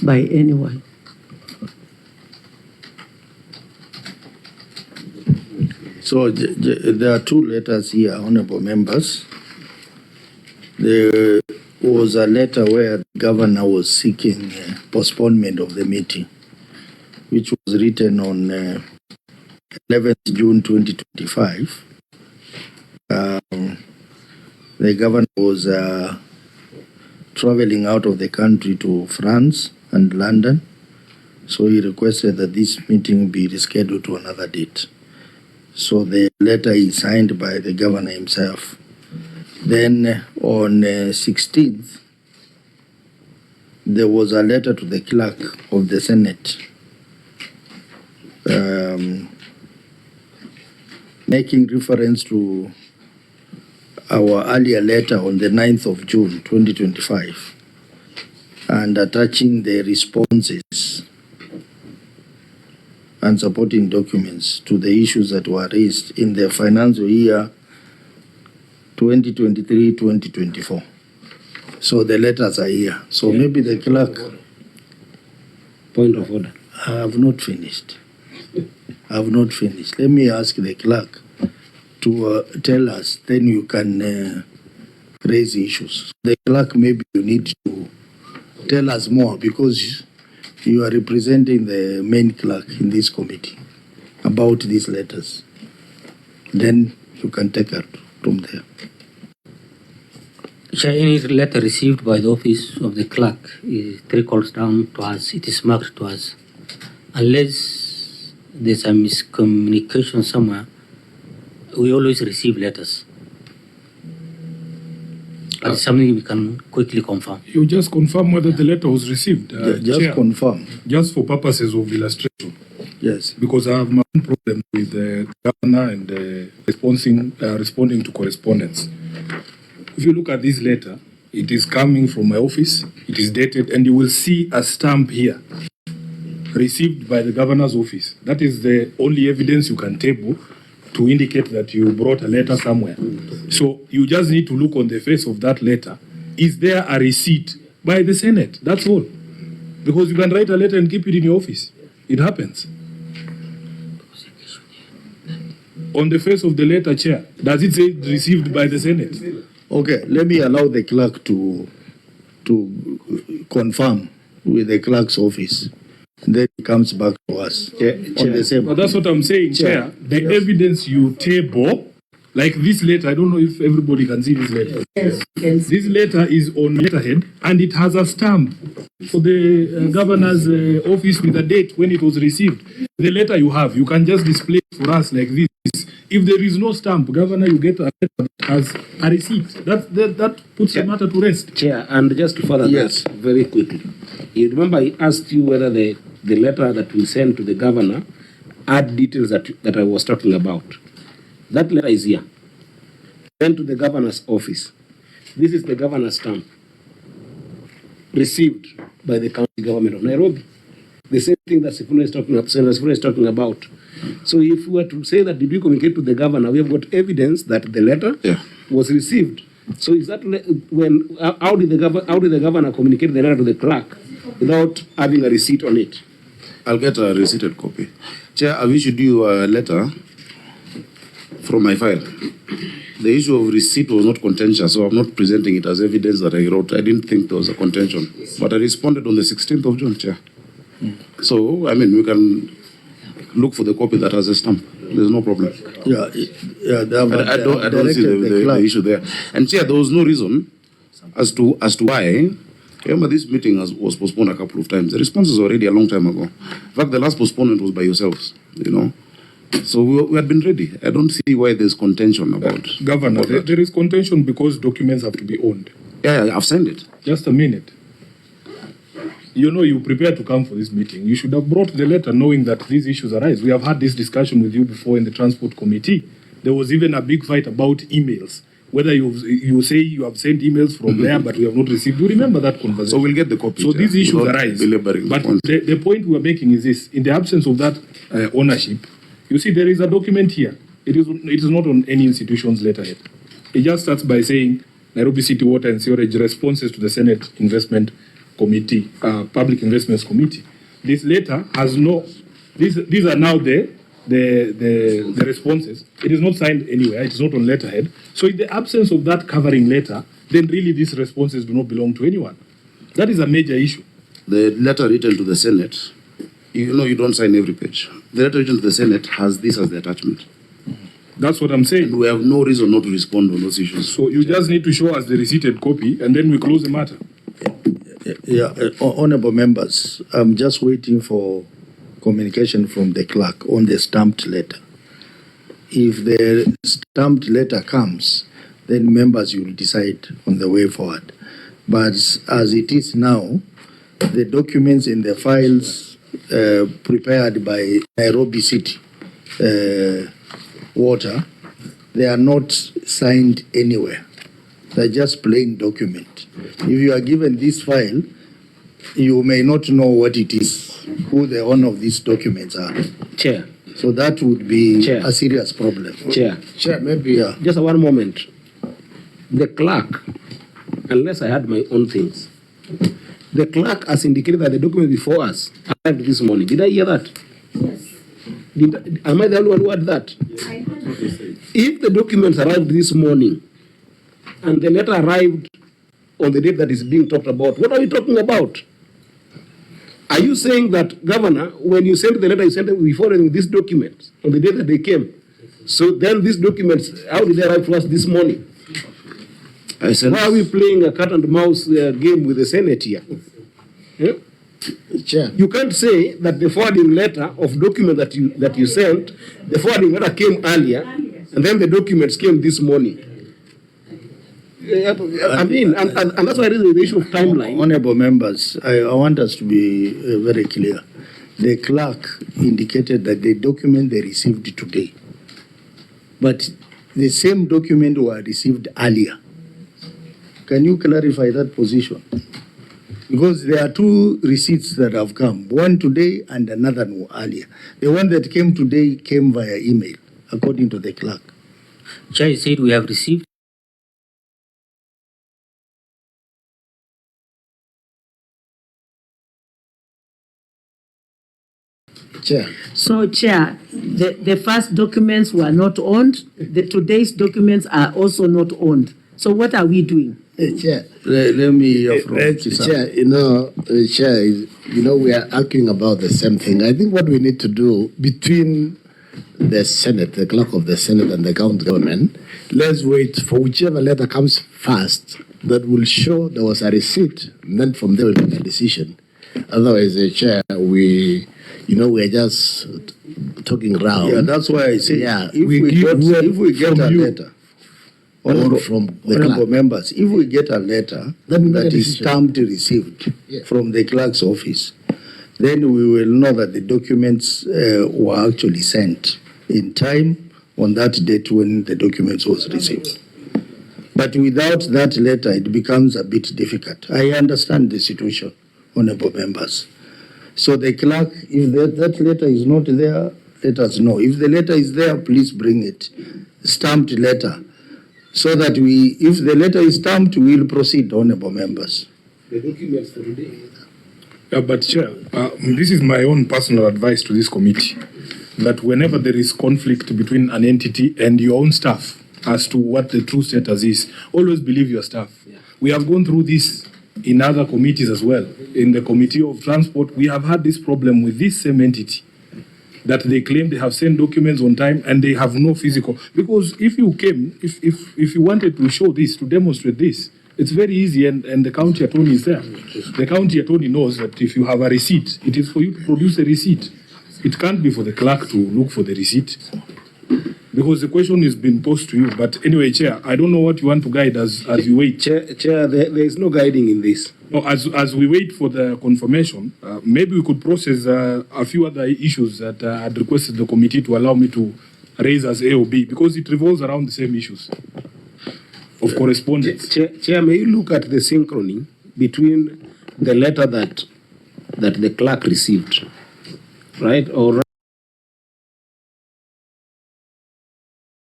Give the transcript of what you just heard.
by anyone. So there are two letters here, honorable members. There was a letter where the governor was seeking postponement of the meeting, which was written on 11th June 2025. The governor was traveling out of the country to France and London, so he requested that this meeting be rescheduled to another date. So the letter is signed by the governor himself. Then on 16th, there was a letter to the clerk of the Senate making reference to our earlier letter on the 9th of June 2025 and attaching the responses and supporting documents to the issues that were raised in the financial year 2023-2024. So the letters are here. So maybe the clerk... Point of order. I have not finished. I have not finished. Let me ask the clerk to tell us, then you can raise issues. The clerk, maybe you need to tell us more because you are representing the main clerk in this committee about these letters. Then you can take her from there. Chair, any letter received by the office of the clerk is trickles down to us. It is marked to us. Unless there's a miscommunication somewhere, we always receive letters. That's something we can quickly confirm. You just confirm whether the letter was received. Just Chair, confirm. just for purposes of illustration. Yes. Because I have my own problem with the governor and responding to correspondence. If you look at this letter, it is coming from my office, it is dated, and you will see a stamp here, received by the governor's office. That is the only evidence you can table to indicate that you brought a letter somewhere. So you just need to look on the face of that letter. Is there a receipt by the Senate? That's all. Because you can write a letter and keep it in your office. It happens. On the face of the letter, Chair, does it say received by the Senate? Okay, let me allow the clerk to confirm with the clerk's office. Then it comes back to us. On the same. But that's what I'm saying, Chair. The evidence you table, like this letter, I don't know if everybody can see this letter. Yes. This letter is on letterhead and it has a stamp for the governor's office with a date when it was received. The letter you have, you can just display it for us like this. If there is no stamp, Governor, you get a letter that has a receipt. That puts the matter to rest. Chair, and just to further Yes. that very quickly. You remember I asked you whether the letter that we sent to the governor had details that I was talking about. That letter is here. Sent to the governor's office. This is the governor's stamp. Received by the county government of Nairobi. The same thing that Sifuna is talking about. So if we were to say that did we communicate to the governor, we have got evidence that the letter was received. So is that when how did the governor communicate the letter to the clerk without having a receipt on it? I'll get a receipted copy. Chair, I've issued you a letter from my file. The issue of receipt was not contentious, so I'm not presenting it as evidence that I wrote. I didn't think there was a contention. But I responded on the 16th of June, Chair. So, I mean, we can look for the copy that has a stamp. There's no problem. Yeah, I don't see the issue there. And Chair, there was no reason as to why. Remember, this meeting was postponed a couple of times. The response was already a long time ago. In fact, the last postponement was by yourselves, you know. So we had been ready. I don't see why there's contention about Governor, there is contention because documents have to be owned. Yeah, I've signed it. Just a minute. You know, you prepared to come for this meeting. You should have brought the letter knowing that these issues arise. We have had this discussion with you before in the Transport Committee. There was even a big fight about emails. Whether you say you have sent emails from there, but we have not received. You remember that conversation? So we'll get the copy. So these issues arise. But the point we are making is this. In the absence of that ownership, you see there is a document here. It is not on any institution's letterhead. It just starts by saying Nairobi City Water and Sewerage responses to the Senate investment Committee, Public Investments Committee. This letter has no. These are now the responses. It is not signed anywhere. It is not on letterhead. So in the absence of that covering letter, then really these responses do not belong to anyone. That is a major issue. The letter written to the Senate, you know, you don't sign every page. The letter written to the Senate has this as the attachment. That's what I'm saying. And we have no reason not to respond on those issues. So you just need to show us the receipted copy, and then we close the matter. Yeah, honorable members, I'm just waiting for communication from the clerk on the stamped letter. If the stamped letter comes, then members will decide on the way forward. But as it is now, the documents in the files prepared by Nairobi City Water, they are not signed anywhere. They're just plain document. If you are given this file, you may not know what it is, who the owner of these documents are. Chair. So that would be Chair. a serious problem. Chair. Chair, maybe. Yeah. Just one moment. The clerk, unless I had my own things, the clerk has indicated that the document before us arrived this morning. Did I hear that? Yes. Am I the only one who had that? I heard it. If the documents arrived this morning and the letter arrived on the date that is being talked about, what are we talking about? Are you saying that, Governor, when you sent the letter, you sent it before these documents on the day that they came? So then these documents, how did they arrive to us this morning? Why are we playing a cat and mouse game with the Senate here? Yeah? Chair. You can't say that the forwarding letter of document that you sent, the forwarding letter came earlier, and then the documents came this morning. I mean, and that's why there is the issue of timeline. Honorable members, I want us to be very clear. The clerk indicated that the document they received today, but the same document were received earlier. Can you clarify that position? Because there are two receipts that have come, one today and another one earlier. The one that came today came via email, according to the clerk. Chair said we have received. Chair. So, Chair, the first documents were not owned. Today's documents are also not owned. So what are we doing? Chair, let me hear from Chair, Chair, we are arguing about the same thing. I think what we need to do between the Senate, the clerk of the Senate and the county government, let's wait for whichever letter comes first that will show there was a receipt, and then from there we'll make a decision. Otherwise, Chair, we are just talking around. Yeah, that's why I say, Yeah, if we get a letter, from the honorable clerk. members, if we get a letter Then that make a is decision. stamped received Yeah. from the clerk's office, then we will know that the documents were actually sent in time on that date when the documents was received. But without that letter, it becomes a bit difficult. I understand the situation, honorable members. So the clerk, if that letter is not there, let us know. If the letter is there, please bring it, stamped letter, so that if the letter is stamped, we will proceed, honorable members. The documents for today. Yeah, but Chair, this is my own personal advice to this committee, that whenever there is conflict between an entity and your own staff as to what the true status is, always believe your staff. Yeah. We have gone through this in other committees as well. In the Committee of Transport, we have had this problem with this same entity, that they claim they have sent documents on time and they have no physical. Because if you came, if you wanted to show this, to demonstrate this, it's very easy, and the county attorney is there. The county attorney knows that if you have a receipt, it is for you to produce a receipt. It can't be for the clerk to look for the receipt. Because the question is being posed to you. But anyway, Chair, I don't know what you want to guide as you wait. Chair, there is no guiding in this. No, as we wait for the confirmation, maybe we could process a few other issues that I had requested the committee to allow me to raise as AOB, because it revolves around the same issues of correspondence. Chair, may you look at the synchrony between the letter that the clerk received, right? Or